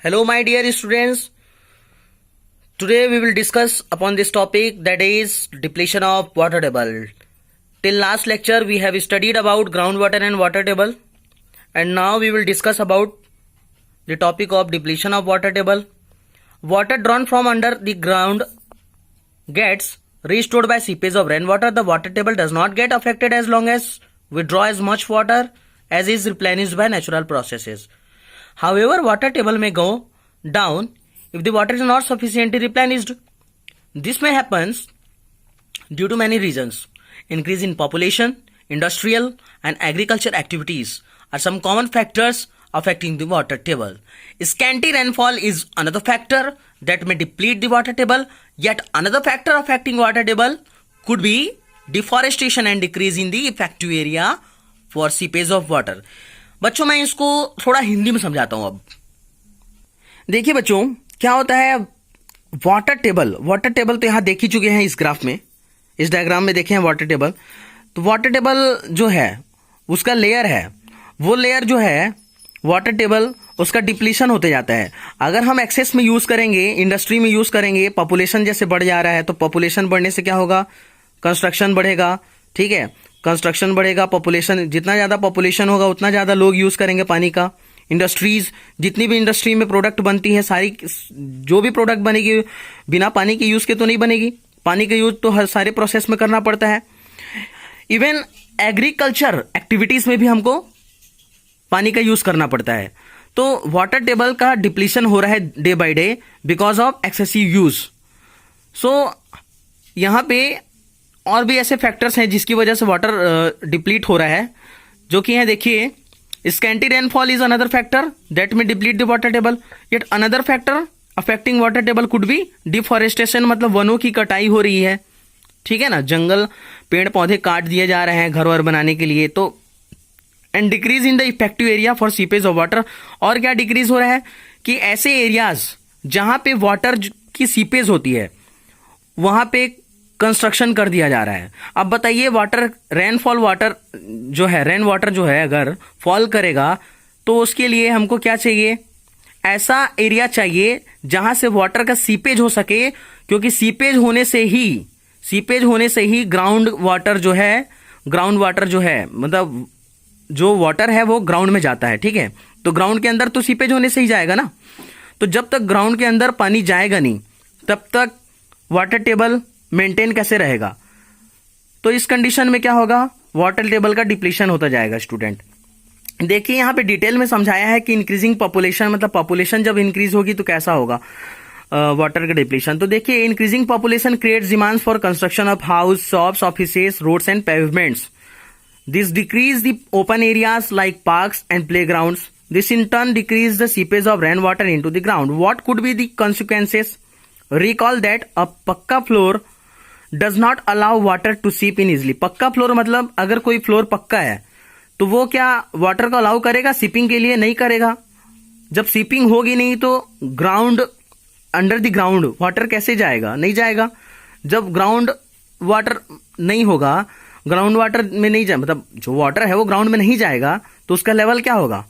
Hello, my dear students. Today we will discuss upon this topic, that is depletion of water table. Till last lecture we have studied about groundwater and water table, and now we will discuss about the topic of depletion of water table. Water drawn from under the ground gets restored by seepage of rainwater. The water table does not get affected as long as we draw as much water as is replenished by natural processes. However, water table may go down if the water is not sufficiently replenished. This may happen due to many reasons. Increase in population, industrial and agriculture activities are some common factors affecting the water table. Scanty rainfall is another factor that may deplete the water table. Yet another factor affecting water table could be deforestation and decrease in the effective area for seepage of water. बच्चों मैं इसको थोड़ा हिंदी में समझाता हूं। अब देखिए बच्चों, क्या होता है वाटर टेबल तो यहां देख ही चुके हैं इस ग्राफ में, इस डायग्राम में देखे हैं वाटर टेबल। तो वाटर टेबल जो है उसका लेयर है, वो लेयर जो है वाटर टेबल उसका डिप्लीशन होते जाता है। अगर हम एक्सेस में यूज करेंगे, इंडस्ट्री में यूज करेंगे, पॉपुलेशन जैसे बढ़ जा रहा है, तो पॉपुलेशन बढ़ने से क्या होगा, कंस्ट्रक्शन बढ़ेगा। ठीक है, कंस्ट्रक्शन बढ़ेगा, पॉपुलेशन, जितना ज्यादा पॉपुलेशन होगा उतना ज्यादा लोग यूज करेंगे पानी का। इंडस्ट्रीज, जितनी भी इंडस्ट्री में प्रोडक्ट बनती है, सारी जो भी प्रोडक्ट बनेगी बिना पानी के यूज के तो नहीं बनेगी। पानी का यूज तो हर सारे प्रोसेस में करना पड़ता है। इवन एग्रीकल्चर एक्टिविटीज में भी हमको पानी का यूज करना पड़ता है। तो वाटर टेबल का डिप्लीशन हो रहा है day by day because of excessive use. So यहां पे और भी ऐसे फैक्टर्स हैं जिसकी वजह से वाटर डिप्लीट हो रहा है, जो कि है देखिए, scanty rainfall is another factor that may deplete the water table. Yet another factor affecting water table could be deforestation, मतलब वनों की कटाई हो रही है। ठीक है ना, जंगल, पेड़ पौधे काट दिए जा रहे हैं घर वर बनाने के लिए। तो and decrease in the effective area for seepage of water. और क्या डिक्रीज हो रहा है कि ऐसे एरियाज जहां पे वाटर की सीपेज होती है वहां पे कंस्ट्रक्शन कर दिया जा रहा है। अब बताइए, रेन वाटर जो है अगर फॉल करेगा तो उसके लिए हमको क्या चाहिए, ऐसा एरिया चाहिए जहां से वाटर का सीपेज हो सके, क्योंकि सीपेज होने से ही ग्राउंड वाटर जो है मतलब जो वाटर है वो ग्राउंड में जाता है। ठीक है, तो ग्राउंड के अंदर तो सीपेज होने से ही जाएगा ना। तो जब तक ग्राउंड के अंदर पानी जाएगा नहीं तब तक वाटर टेबल मेंटेन कैसे रहेगा। तो इस कंडीशन में क्या होगा, वाटर टेबल का डिप्लीशन होता जाएगा। स्टूडेंट देखिए, यहां पे डिटेल में समझाया है कि इंक्रीजिंग पॉपुलेशन, मतलब पॉपुलेशन जब इंक्रीज होगी तो कैसा होगा वाटर का डिप्लीशन। तो देखिए, increasing population creates demands for construction of house, shops, offices, roads and pavements. This decrease the open areas like parks and playgrounds. This in turn decrease the seepage of rainwater into the ground. What could be the consequences? Recall that a पक्का floor does not allow water to seep in easily. पक्का floor मतलब अगर कोई floor पक्का है तो वो क्या वाटर को अलाउ करेगा सीपिंग के लिए? नहीं करेगा। जब सीपिंग होगी नहीं तो अंडर द ग्राउंड वाटर कैसे जाएगा? नहीं जाएगा। जब ग्राउंड वाटर नहीं होगा, ग्राउंड वाटर में नहीं जाए, मतलब जो वाटर है वो ग्राउंड में नहीं जाएगा, तो उसका लेवल क्या होगा,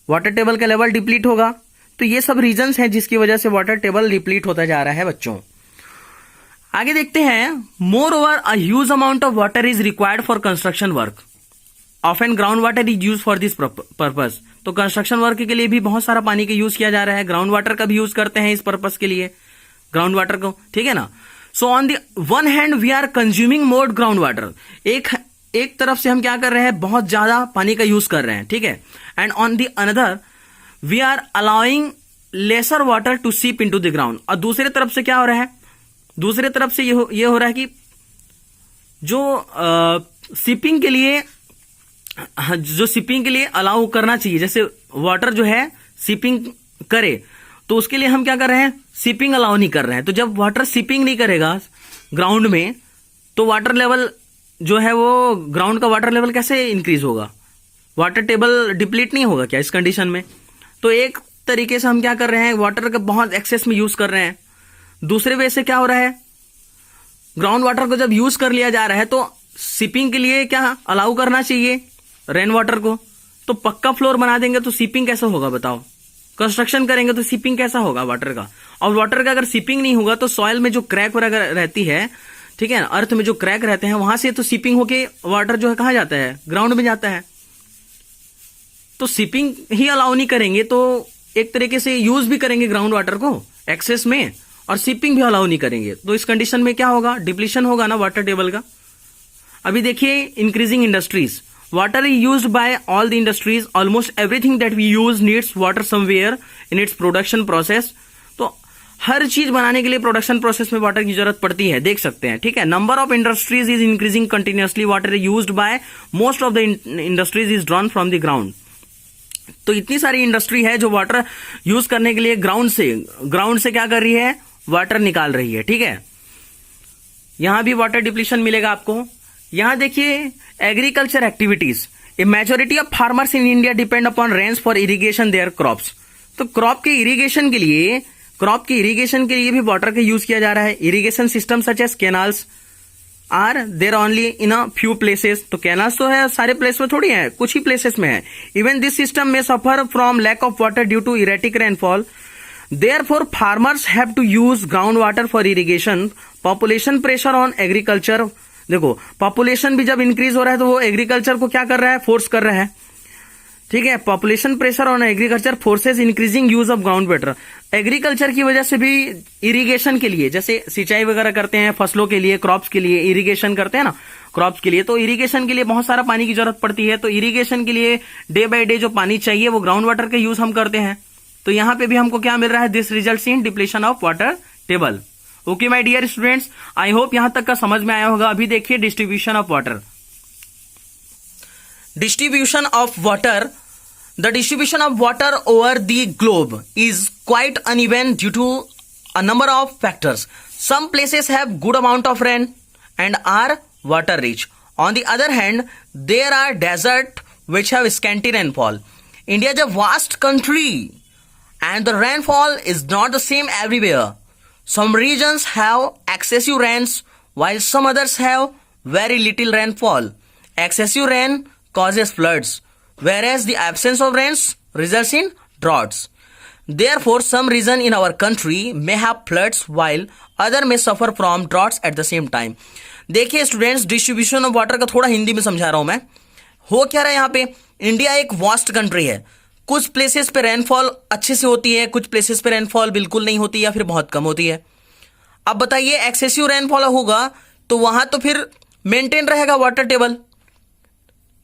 वाटर टेबल का लेवल डिप्लीट होगा। तो ये सब रीजंस हैं जिसकी वजह से वाटर टेबल डिप्लीट होता जा रहा है। बच्चों आगे देखते हैं, more over a huge amount of water is required for construction work, often ground water is use for this purpose. तो कंस्ट्रक्शन वर्क के लिए भी बहुत सारा पानी का यूज किया जा रहा है, ग्राउंड वाटर का भी यूज करते हैं इस पर्पज के लिए, ग्राउंड वाटर को। ठीक है ना। So on the one hand we are consuming more ground water, एक तरफ से हम क्या कर रहे हैं, बहुत ज्यादा पानी का यूज कर रहे हैं। ठीक है। And on the another we are allowing lesser water to seep into the ground. और दूसरी तरफ से क्या हो रहा है, दूसरी तरफ से ये हो रहा है कि जो सीपिंग के लिए अलाउ करना चाहिए, जैसे वाटर जो है सीपिंग करे, तो उसके लिए हम क्या कर रहे हैं, सीपिंग अलाउ नहीं कर रहे हैं। तो जब वाटर सीपिंग नहीं करेगा ग्राउंड में तो वाटर लेवल जो है वो ग्राउंड का वाटर लेवल कैसे इंक्रीज होगा, वाटर टेबल डिप्लीट नहीं होगा क्या इस कंडीशन में? तो एक तरीके से हम क्या कर रहे हैं, वाटर का बहुत एक्सेस में यूज कर रहे हैं। दूसरे वे से क्या हो रहा है, ग्राउंड वाटर को जब यूज कर लिया जा रहा है तो सीपिंग के लिए क्या अलाउ करना चाहिए रेन वाटर को। तो पक्का फ्लोर बना देंगे तो सीपिंग कैसे होगा बताओ? कंस्ट्रक्शन करेंगे तो सीपिंग कैसा होगा वाटर का, और वाटर का अगर सीपिंग नहीं होगा तो सॉइल में जो क्रैक वगैरह रहती है, ठीक है, अर्थ में जो क्रैक रहते हैं वहां से तो सीपिंग होके वाटर जो है कहाँ जाता है, ग्राउंड में जाता है। तो सीपिंग ही अलाउ नहीं करेंगे तो एक तरीके से यूज भी करेंगे ग्राउंड वाटर को एक्सेस में, और सीपिंग भी अलाउ नहीं करेंगे, तो इस कंडीशन में क्या होगा, डिप्लीशन होगा ना वाटर टेबल का। अभी देखिए increasing industries, water is used by all the industries, almost everything that we use needs water somewhere in its production process. तो हर चीज बनाने के लिए प्रोडक्शन प्रोसेस में वाटर की जरूरत पड़ती है, देख सकते हैं, ठीक है। Number of industries is increasing continuously, water is used bye most of the industries is drawn from the ground. तो इतनी सारी इंडस्ट्री है जो वाटर यूज करने के लिए ग्राउंड से क्या कर रही है, वाटर निकाल रही है, ठीक है। यहां भी वाटर डिप्लीशन मिलेगा आपको। यहां देखिए agriculture activities, a majority of farmers in India depend upon rains for irrigation their crops. तो क्रॉप के इरिगेशन के लिए भी वाटर का यूज किया जा रहा है। Irrigation system such as canals are there only in a few places. तो कैनाल्स तो है, सारे प्लेस में थोड़ी है, कुछ ही प्लेसेस में है। इवन दिस सिस्टम में suffer from lack of water due to erratic rainfall, therefore farmers have to use groundwater for irrigation. Population pressure on agriculture, देखो पॉपुलेशन भी जब इंक्रीज हो रहा है तो वो एग्रीकल्चर को क्या कर रहा है, फोर्स कर रहा है, ठीक है। Population pressure on agriculture forces increasing use of ground water. Agriculture की वजह से भी इरिगेशन के लिए, जैसे सिंचाई वगैरह करते हैं फसलों के लिए, क्रॉप्स के लिए इरिगेशन करते हैं ना, क्रॉप्स के लिए, तो इरिगेशन के लिए बहुत सारा पानी की जरूरत पड़ती है। तो इरिगेशन के लिए डे बाय डे जो पानी चाहिए वो ग्राउंड वाटर का यूज हम करते हैं। तो यहां पे भी हमको क्या मिल रहा है, this results in depletion of water table. Okay my dear students, I hope यहां तक का समझ में आया होगा। अभी देखिए distribution of water. Distribution of water, the distribution of water over the globe is quite uneven due to a number of factors. Some places have good amount of rain and are water rich, on the other hand there are desert which have scanty rainfall. India is a vast country and the rainfall is not the same everywhere. Some regions have excessive rains while some others have very little rainfall. Excessive rain causes floods, whereas the absence of rains results in droughts. Therefore, some region in our country may have floods while other may suffer from droughts at the same time. देखिए students, distribution of water का थोड़ा हिंदी में समझा रहा हूं मैं। हो क्या रहा है यहाँ पे, इंडिया एक वास्ट कंट्री है। कुछ प्लेसेस पे रेनफॉल अच्छे से होती है, कुछ प्लेसेस पे रेनफॉल बिल्कुल नहीं होती या फिर बहुत कम होती है। अब बताइए एक्सेसिव रेनफॉल होगा तो वहां तो फिर मेंटेन रहेगा वाटर टेबल।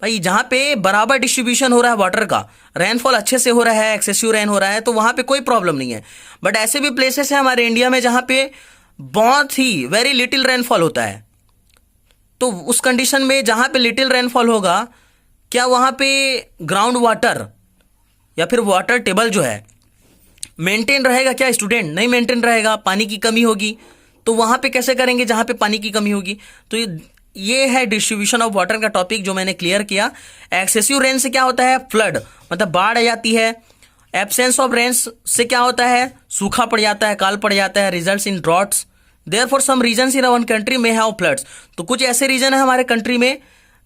भाई जहां पे बराबर डिस्ट्रीब्यूशन हो रहा है वाटर का, रेनफॉल अच्छे से हो रहा है, एक्सेसिव रेन हो रहा है, तो वहां पे कोई प्रॉब्लम नहीं है। बट ऐसे भी प्लेसेस हैं हमारे इंडिया में जहां पे बहुत ही वेरी लिटिल रेनफॉल होता है। तो उस कंडीशन में जहां पे लिटिल रेनफॉल होगा, क्या वहां पे ग्राउंड वाटर या फिर वाटर टेबल जो है मेंटेन रहेगा क्या स्टूडेंट? नहीं मेंटेन रहेगा, पानी की कमी होगी। तो वहां पे कैसे करेंगे जहां पे पानी की कमी होगी? तो ये है डिस्ट्रीब्यूशन ऑफ वाटर का टॉपिक जो मैंने क्लियर किया। एक्सेसिव रेन से क्या होता है, फ्लड, मतलब बाढ़ आ जाती है। एब्सेंस ऑफ रेन से क्या होता है, सूखा पड़ जाता है, काल पड़ जाता है, results in droughts. Therefore some regions in our country में हैव फ्लड्स। तो कुछ ऐसे रीजन है हमारे कंट्री में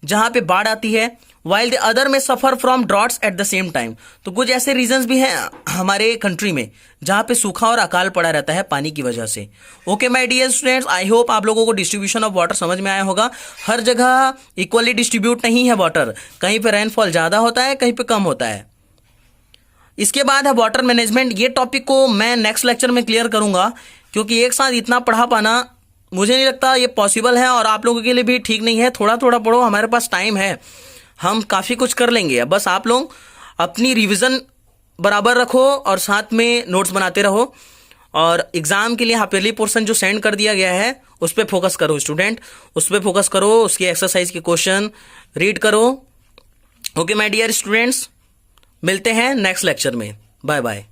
जहां पे बाढ़ आती है, while the other may suffer from droughts at the same time। तो कुछ ऐसे रीजंस भी हैं हमारे कंट्री में जहां पे सूखा और अकाल पड़ा रहता है पानी की वजह से। Okay my dear students, I hope आप लोगों को डिस्ट्रीब्यूशन ऑफ वाटर समझ में आया होगा। हर जगह इक्वली डिस्ट्रीब्यूट नहीं है वाटर, कहीं पे रेनफॉल ज्यादा होता है, कहीं पे कम होता है। इसके बाद है वाटर मैनेजमेंट। ये टॉपिक को मैं नेक्स्ट लेक्चर में क्लियर करूंगा, क्योंकि एक साथ इतना पढ़ा पाना मुझे नहीं लगता ये पॉसिबल है, और आप लोगों के लिए भी ठीक नहीं है। थोड़ा थोड़ा पढ़ो, हमारे पास टाइम है, हम काफ़ी कुछ कर लेंगे। बस आप लोग अपनी रिवीजन बराबर रखो और साथ में नोट्स बनाते रहो, और एग्जाम के लिए हाफियरली पोर्शन जो सेंड कर दिया गया है उस पर फोकस करो स्टूडेंट, उस पर फोकस करो, उसकी एक्सरसाइज के क्वेश्चन रीड करो। ओके माय डियर स्टूडेंट्स, मिलते हैं नेक्स्ट लेक्चर में। Bye bye.